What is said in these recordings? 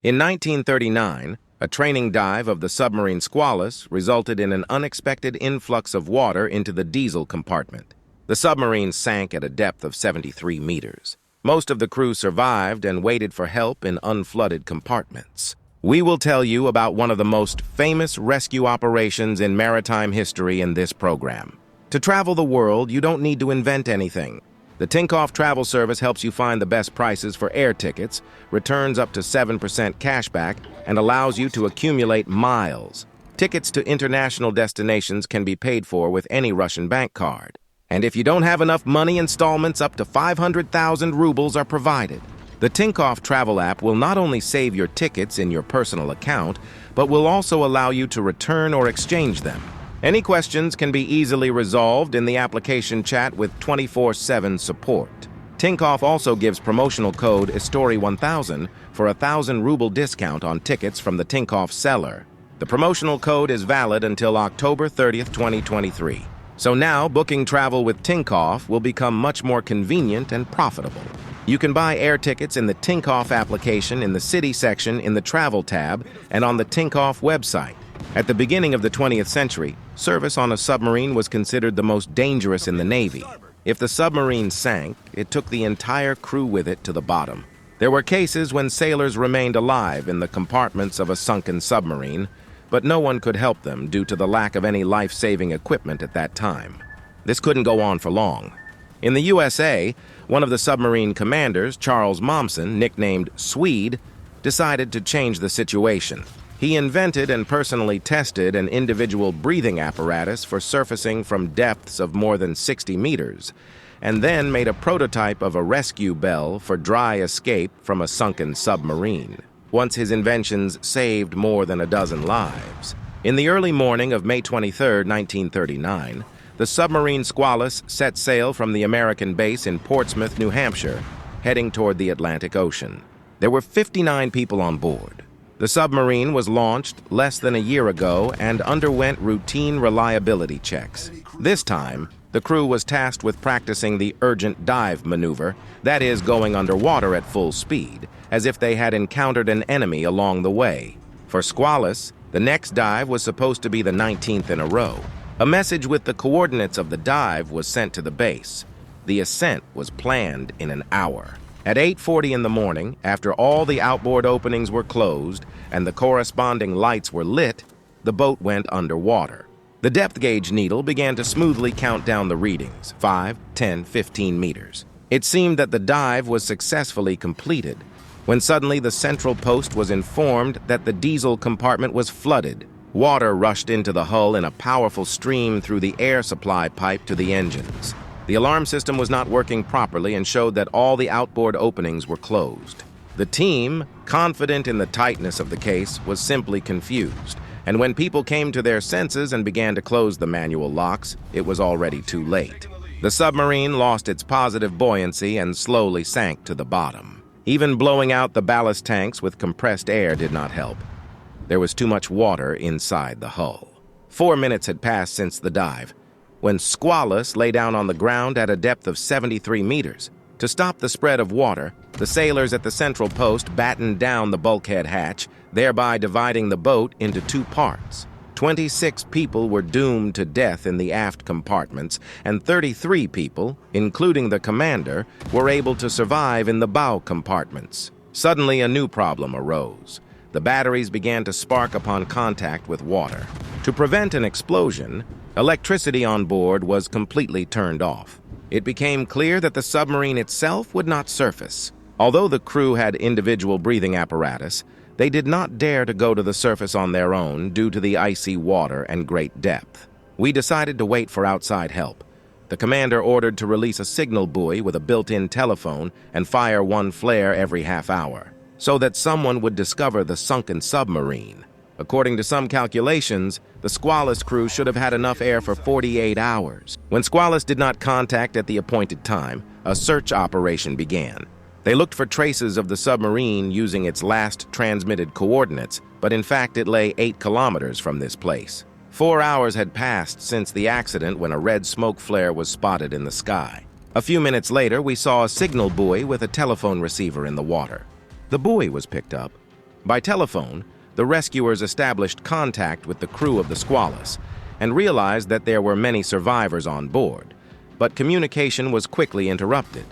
In 1939, a training dive of the submarine Squalus resulted in an unexpected influx of water into the diesel compartment. The submarine sank at a depth of 73 meters. Most of the crew survived and waited for help in unflooded compartments. We will tell you about one of the most famous rescue operations in maritime history in this program. To travel the world, you don't need to invent anything. The Tinkoff Travel Service helps you find the best prices for air tickets, returns up to 7% cashback, and allows you to accumulate miles. Tickets to international destinations can be paid for with any Russian bank card. And if you don't have enough money, installments up to 500,000 rubles are provided. The Tinkoff Travel app will not only save your tickets in your personal account, but will also allow you to return or exchange them. Any questions can be easily resolved in the application chat with 24/7 support. Tinkoff also gives promotional code ISTORY1000 for a 1,000 ruble discount on tickets from the Tinkoff seller. The promotional code is valid until October 30th, 2023. So now, booking travel with Tinkoff will become much more convenient and profitable. You can buy air tickets in the Tinkoff application in the City section in the Travel tab and on the Tinkoff website. At the beginning of the 20th century, service on a submarine was considered the most dangerous in the Navy. If the submarine sank, it took the entire crew with it to the bottom. There were cases when sailors remained alive in the compartments of a sunken submarine, but no one could help them due to the lack of any life-saving equipment at that time. This couldn't go on for long. In the USA, one of the submarine commanders, Charles Momsen, nicknamed Swede, decided to change the situation. He invented and personally tested an individual breathing apparatus for surfacing from depths of more than 60 meters, and then made a prototype of a rescue bell for dry escape from a sunken submarine. Once his inventions saved more than a dozen lives. In the early morning of May 23, 1939, the submarine Squalus set sail from the American base in Portsmouth, New Hampshire, heading toward the Atlantic Ocean. There were 59 people on board. The submarine was launched less than a year ago and underwent routine reliability checks. This time, the crew was tasked with practicing the urgent dive maneuver, that is, going underwater at full speed, as if they had encountered an enemy along the way. For Squalus, the next dive was supposed to be the 19th in a row. A message with the coordinates of the dive was sent to the base. The ascent was planned in an hour. At 8:40 in the morning, after all the outboard openings were closed and the corresponding lights were lit, the boat went underwater. The depth gauge needle began to smoothly count down the readings, 5, 10, 15 meters. It seemed that the dive was successfully completed, when suddenly the central post was informed that the diesel compartment was flooded. Water rushed into the hull in a powerful stream through the air supply pipe to the engines. The alarm system was not working properly and showed that all the outboard openings were closed. The team, confident in the tightness of the case, was simply confused, and when people came to their senses and began to close the manual locks, it was already too late. The submarine lost its positive buoyancy and slowly sank to the bottom. Even blowing out the ballast tanks with compressed air did not help. There was too much water inside the hull. 4 minutes had passed since the dive, when Squalus lay down on the ground at a depth of 73 meters. To stop the spread of water, the sailors at the central post battened down the bulkhead hatch, thereby dividing the boat into 2 parts. 26 people were doomed to death in the aft compartments, and 33 people, including the commander, were able to survive in the bow compartments. Suddenly, a new problem arose. The batteries began to spark upon contact with water. To prevent an explosion, electricity on board was completely turned off. It became clear that the submarine itself would not surface. Although the crew had individual breathing apparatus, they did not dare to go to the surface on their own due to the icy water and great depth. We decided to wait for outside help. The commander ordered to release a signal buoy with a built-in telephone and fire 1 flare every half hour, so that someone would discover the sunken submarine. According to some calculations, the Squalus crew should have had enough air for 48 hours. When Squalus did not contact at the appointed time, a search operation began. They looked for traces of the submarine using its last transmitted coordinates, but in fact it lay 8 kilometers from this place. 4 hours had passed since the accident when a red smoke flare was spotted in the sky. A few minutes later, we saw a signal buoy with a telephone receiver in the water. The buoy was picked up, By telephone, the rescuers established contact with the crew of the Squalus and realized that there were many survivors on board, but communication was quickly interrupted.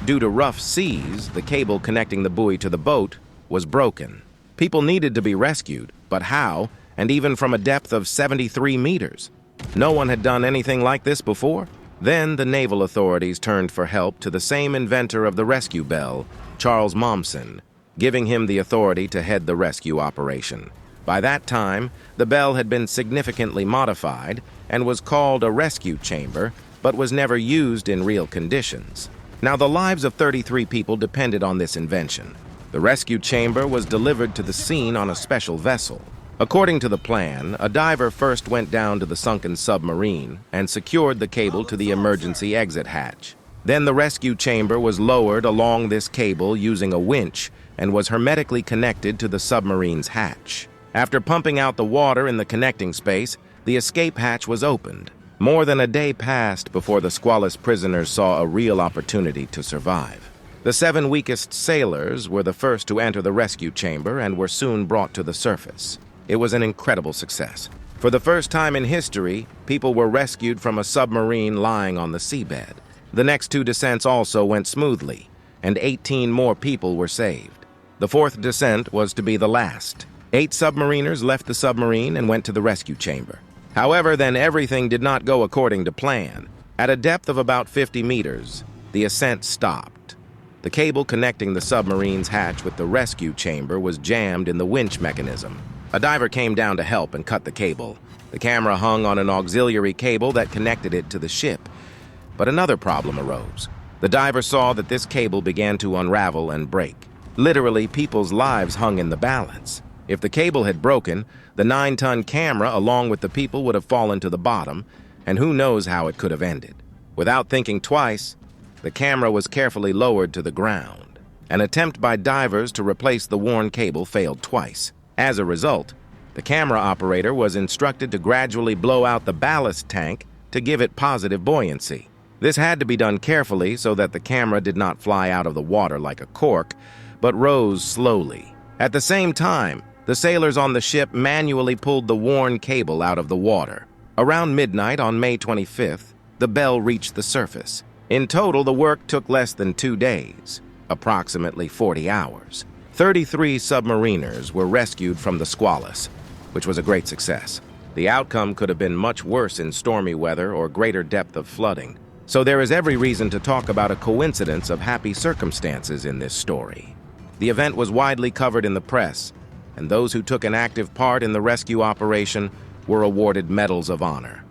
Due to rough seas, the cable connecting the buoy to the boat was broken. People needed to be rescued, but how, and even from a depth of 73 meters? No one had done anything like this before. Then the naval authorities turned for help to the same inventor of the rescue bell, Charles Momsen, giving him the authority to head the rescue operation. By that time, the bell had been significantly modified and was called a rescue chamber, but was never used in real conditions. Now, the lives of 33 people depended on this invention. The rescue chamber was delivered to the scene on a special vessel. According to the plan, a diver first went down to the sunken submarine and secured the cable to the emergency exit hatch. Then the rescue chamber was lowered along this cable using a winch and was hermetically connected to the submarine's hatch. After pumping out the water in the connecting space, the escape hatch was opened. More than a day passed before the Squalus prisoners saw a real opportunity to survive. The 7 weakest sailors were the first to enter the rescue chamber and were soon brought to the surface. It was an incredible success. For the first time in history, people were rescued from a submarine lying on the seabed. The next 2 descents also went smoothly, and 18 more people were saved. The 4th descent was to be the last. 8 submariners left the submarine and went to the rescue chamber. However, then everything did not go according to plan. At a depth of about 50 meters, the ascent stopped. The cable connecting the submarine's hatch with the rescue chamber was jammed in the winch mechanism. A diver came down to help and cut the cable. The camera hung on an auxiliary cable that connected it to the ship. But another problem arose. The diver saw that this cable began to unravel and break. Literally, people's lives hung in the balance. If the cable had broken, the 9-ton camera along with the people would have fallen to the bottom, and who knows how it could have ended. Without thinking twice, the camera was carefully lowered to the ground. An attempt by divers to replace the worn cable failed twice. As a result, the camera operator was instructed to gradually blow out the ballast tank to give it positive buoyancy. This had to be done carefully so that the camera did not fly out of the water like a cork, but rose slowly. At the same time, the sailors on the ship manually pulled the worn cable out of the water. Around midnight on May 25th, the bell reached the surface. In total, the work took less than 2 days, approximately 40 hours. 33 submariners were rescued from the Squalus, which was a great success. The outcome could have been much worse in stormy weather or greater depth of flooding. So there is every reason to talk about a coincidence of happy circumstances in this story. The event was widely covered in the press, and those who took an active part in the rescue operation were awarded medals of honor.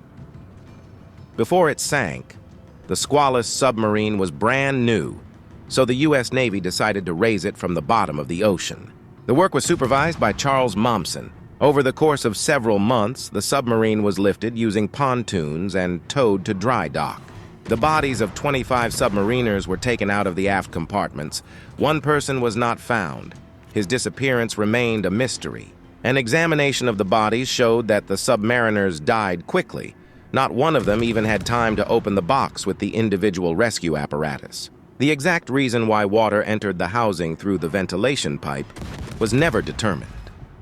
Before it sank, the Squalus submarine was brand new, so the U.S. Navy decided to raise it from the bottom of the ocean. The work was supervised by Charles Momsen. Over the course of several months, the submarine was lifted using pontoons and towed to dry dock. The bodies of 25 submariners were taken out of the aft compartments. 1 person was not found. His disappearance remained a mystery. An examination of the bodies showed that the submariners died quickly. Not one of them even had time to open the box with the individual rescue apparatus. The exact reason why water entered the housing through the ventilation pipe was never determined.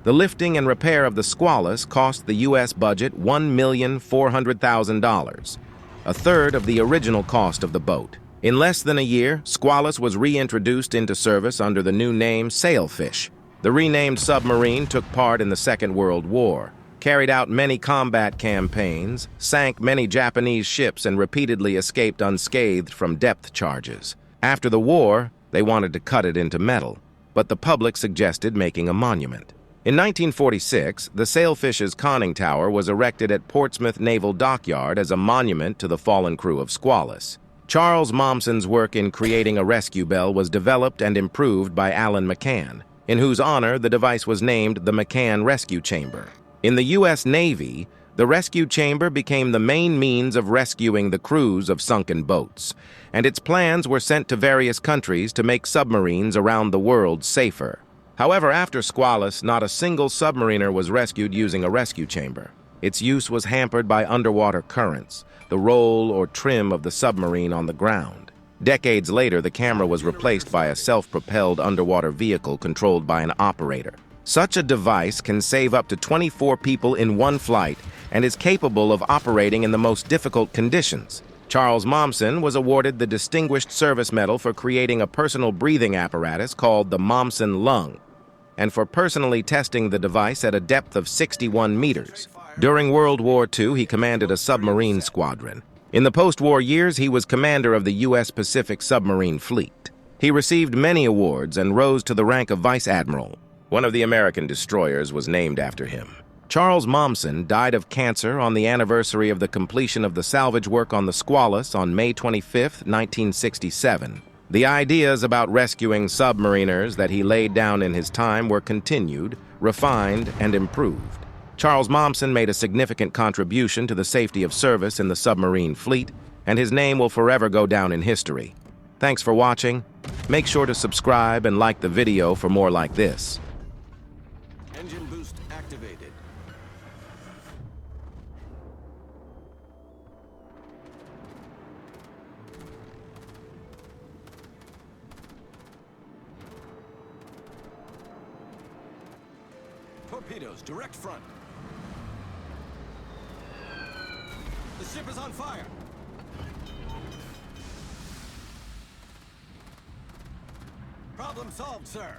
The lifting and repair of the Squalus cost the U.S. budget $1,400,000, a third of the original cost of the boat. In less than a year, Squalus was reintroduced into service under the new name Sailfish. The renamed submarine took part in the Second World War, carried out many combat campaigns, sank many Japanese ships, and repeatedly escaped unscathed from depth charges. After the war, they wanted to cut it into metal, but the public suggested making a monument. In 1946, the Sailfish's conning tower was erected at Portsmouth Naval Dockyard as a monument to the fallen crew of Squalus. Charles Momsen's work in creating a rescue bell was developed and improved by Alan McCann, in whose honor the device was named the McCann Rescue Chamber. In the U.S. Navy, the rescue chamber became the main means of rescuing the crews of sunken boats, and its plans were sent to various countries to make submarines around the world safer. However, after Squalus, not a single submariner was rescued using a rescue chamber. Its use was hampered by underwater currents, the roll or trim of the submarine on the ground. Decades later, the camera was replaced by a self-propelled underwater vehicle controlled by an operator. Such a device can save up to 24 people in one flight and is capable of operating in the most difficult conditions. Charles Momsen was awarded the Distinguished Service Medal for creating a personal breathing apparatus called the Momsen lung, and for personally testing the device at a depth of 61 meters. During World War II, he commanded a submarine squadron. In the post-war years, he was commander of the U.S. Pacific Submarine Fleet. He received many awards and rose to the rank of vice admiral. One of the American destroyers was named after him. Charles Momsen died of cancer on the anniversary of the completion of the salvage work on the Squalus on May 25, 1967. The ideas about rescuing submariners that he laid down in his time were continued, refined, and improved. Charles Momsen made a significant contribution to the safety of service in the submarine fleet, and his name will forever go down in history. Thanks for watching. Make sure to subscribe and like the video for more like this. Engine boost activated. Torpedoes, direct front. The ship is on fire. Problem solved, sir.